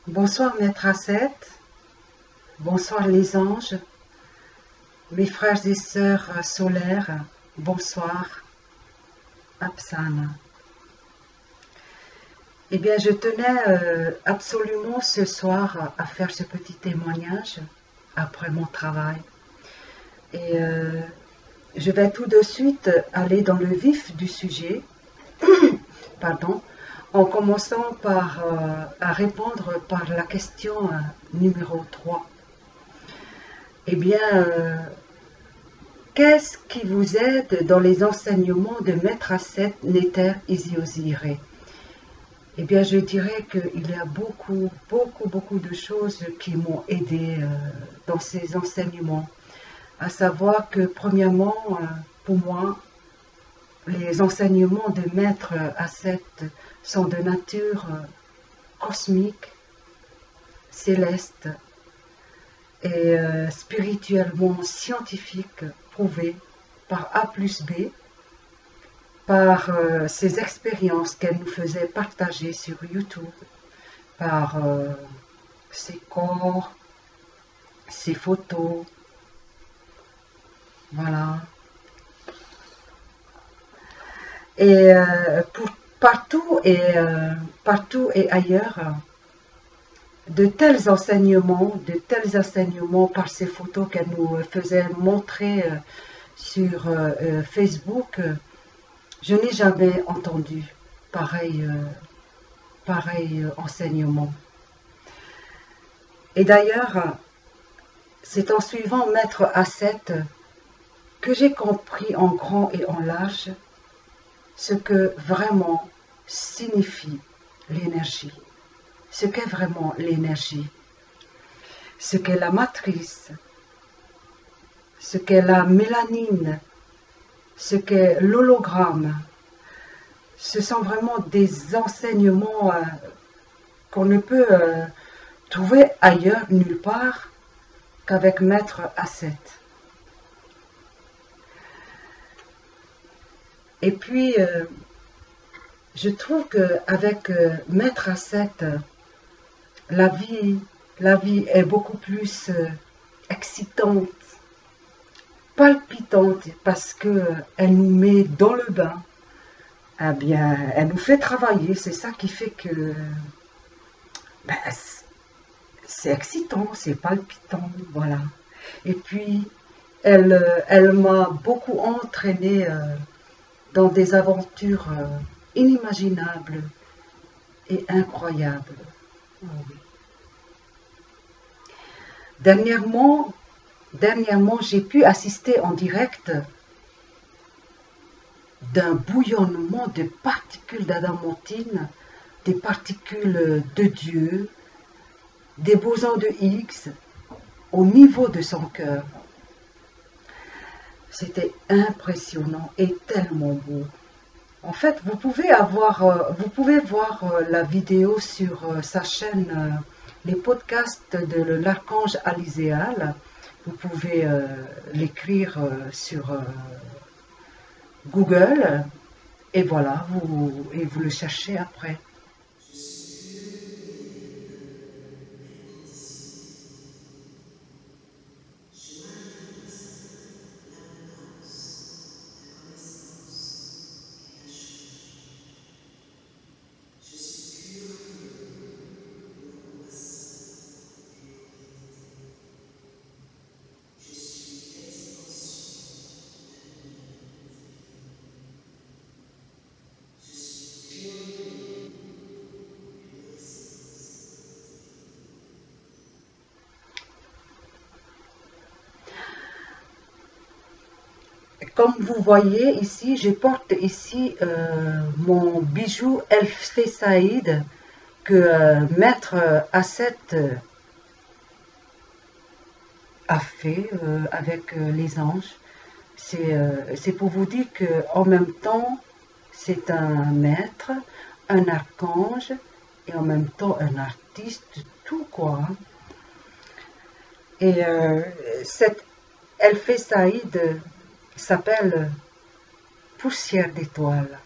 Bonsoir Maître Asset, bonsoir les anges, mes frères et sœurs solaires, bonsoir Apsana. Eh bien, je tenais absolument ce soir à faire ce petit témoignage après mon travail. Et je vais tout de suite aller dans le vif du sujet, pardon, en commençant par à répondre par la question numéro 3. Eh bien, qu'est-ce qui vous aide dans les enseignements de Maître Asset Nether Isiosiré? Eh bien, je dirais qu'il y a beaucoup de choses qui m'ont aidé dans ces enseignements. À savoir que, premièrement, pour moi, les enseignements de Maître Asset sont de nature cosmique, céleste et spirituellement scientifique, prouvé par A plus B, par ces expériences qu'elle nous faisait partager sur YouTube, par ses corps, ses photos, voilà. Et partout et ailleurs, de tels enseignements par ces photos qu'elle nous faisait montrer sur Facebook, je n'ai jamais entendu pareil enseignement. Et d'ailleurs, c'est en suivant Maître Asset que j'ai compris en grand et en large ce que vraiment signifie l'énergie, ce qu'est vraiment l'énergie, ce qu'est la matrice, ce qu'est la mélanine, ce qu'est l'hologramme. Ce sont vraiment des enseignements qu'on ne peut trouver ailleurs, nulle part, qu'avec Maître Asset. Et puis, je trouve qu'avec Maître Asset, la vie est beaucoup plus excitante, palpitante, parce qu'elle nous met dans le bain. Eh bien, elle nous fait travailler, c'est ça qui fait que ben, c'est excitant, c'est palpitant, voilà. Et puis, elle m'a beaucoup entraînée dans des aventures inimaginables et incroyables. Oh oui. Dernièrement, j'ai pu assister en direct d'un bouillonnement de particules d'adamantine, des particules de Dieu, des bosons de Higgs au niveau de son cœur. C'était impressionnant et tellement beau. En fait, vous pouvez voir la vidéo sur sa chaîne, les podcasts de l'archange Aliséal. Vous pouvez l'écrire sur Google et voilà, vous le cherchez après. Comme vous voyez ici, je porte ici mon bijou Elf Saïd que Maître Asset a fait avec les anges. C'est pour vous dire qu'en même temps, c'est un maître, un archange et en même temps un artiste, tout quoi. Et cette Elf Saïd s'appelle poussière d'étoiles.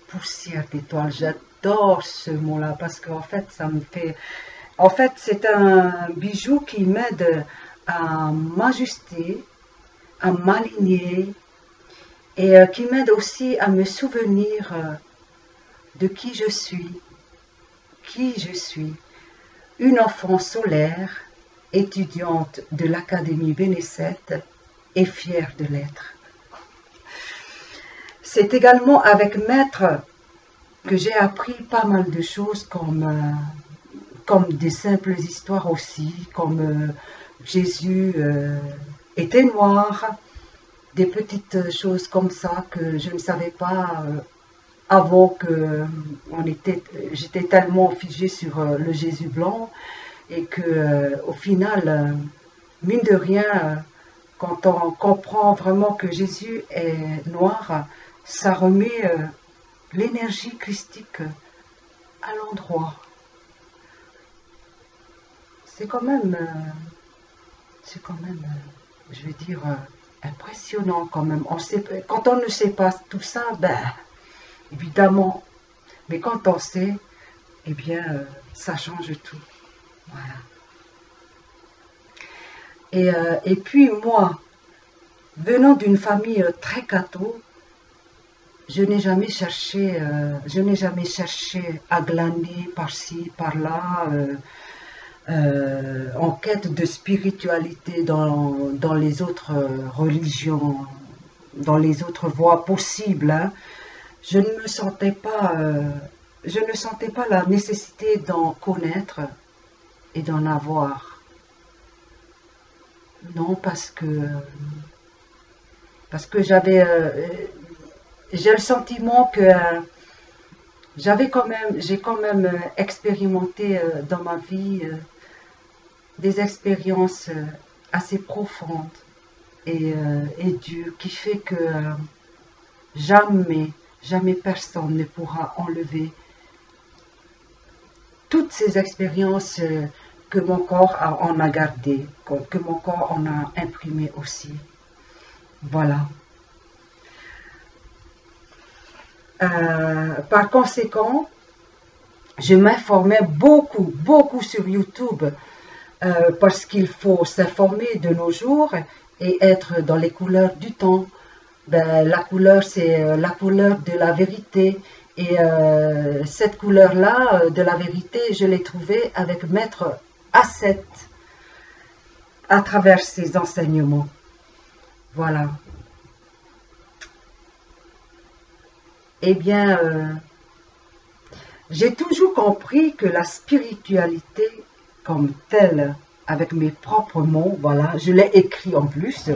Poussière d'étoiles, j'adore ce mot-là parce qu'en fait, En fait, c'est un bijou qui m'aide à m'ajuster, à m'aligner et qui m'aide aussi à me souvenir de qui je suis. Qui je suis. Une enfant solaire, étudiante de l'Académie Bénécet et fière de l'être. C'est également avec Maître que j'ai appris pas mal de choses comme des simples histoires aussi, comme Jésus était noir, des petites choses comme ça que je ne savais pas avant que j'étais tellement figée sur le Jésus blanc et que au final, mine de rien, quand on comprend vraiment que Jésus est noir, ça remet l'énergie christique à l'endroit. C'est quand même, je veux dire, impressionnant quand même. Quand on ne sait pas tout ça, ben, évidemment, mais quand on sait, eh bien, ça change tout. Voilà. Et puis moi, venant d'une famille très catho, je n'ai jamais cherché à glaner par-ci, par-là, en quête de spiritualité dans les autres religions, dans les autres voies possibles. Hein. Je ne sentais pas la nécessité d'en connaître et d'en avoir. Non, parce que j'ai le sentiment que j'ai quand même expérimenté dans ma vie des expériences assez profondes et dures, qui fait que jamais personne ne pourra enlever toutes ces expériences que mon corps en a gardées, que mon corps en a imprimé aussi. Voilà. Par conséquent, je m'informais beaucoup sur YouTube parce qu'il faut s'informer de nos jours et être dans les couleurs du temps. Ben, la couleur, c'est la couleur de la vérité. Et cette couleur-là, de la vérité, je l'ai trouvée avec Maître Asset à travers ses enseignements. Voilà. Eh bien, j'ai toujours compris que la spiritualité comme telle, avec mes propres mots, voilà, je l'ai écrit en plus,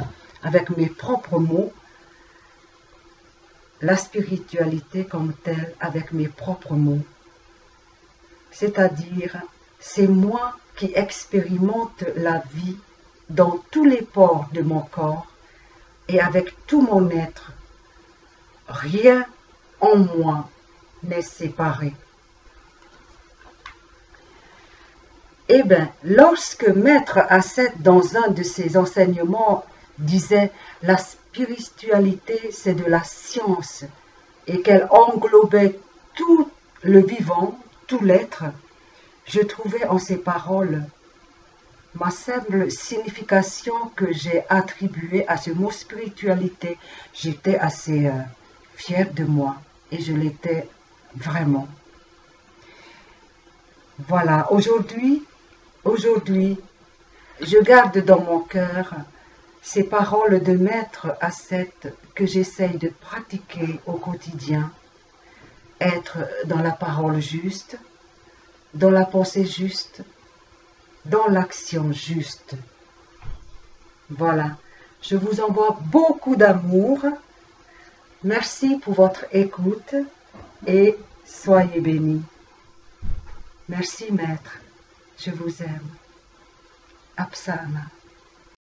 avec mes propres mots, la spiritualité comme telle, avec mes propres mots, c'est-à-dire, c'est moi qui expérimente la vie dans tous les pores de mon corps et avec tout mon être. Rien en moi n'est séparé. Eh bien, lorsque Maître Asset, dans un de ses enseignements, disait « la spiritualité, c'est de la science » et qu'elle englobait tout le vivant, tout l'être, je trouvais en ces paroles ma simple signification que j'ai attribuée à ce mot spiritualité. J'étais assez fière de moi et je l'étais vraiment. Voilà, aujourd'hui, je garde dans mon cœur ces paroles de Maître Asset que j'essaye de pratiquer au quotidien. Être dans la parole juste, dans la pensée juste, dans l'action juste. Voilà, je vous envoie beaucoup d'amour. Merci pour votre écoute et soyez bénis. Merci Maître, je vous aime. Apsana.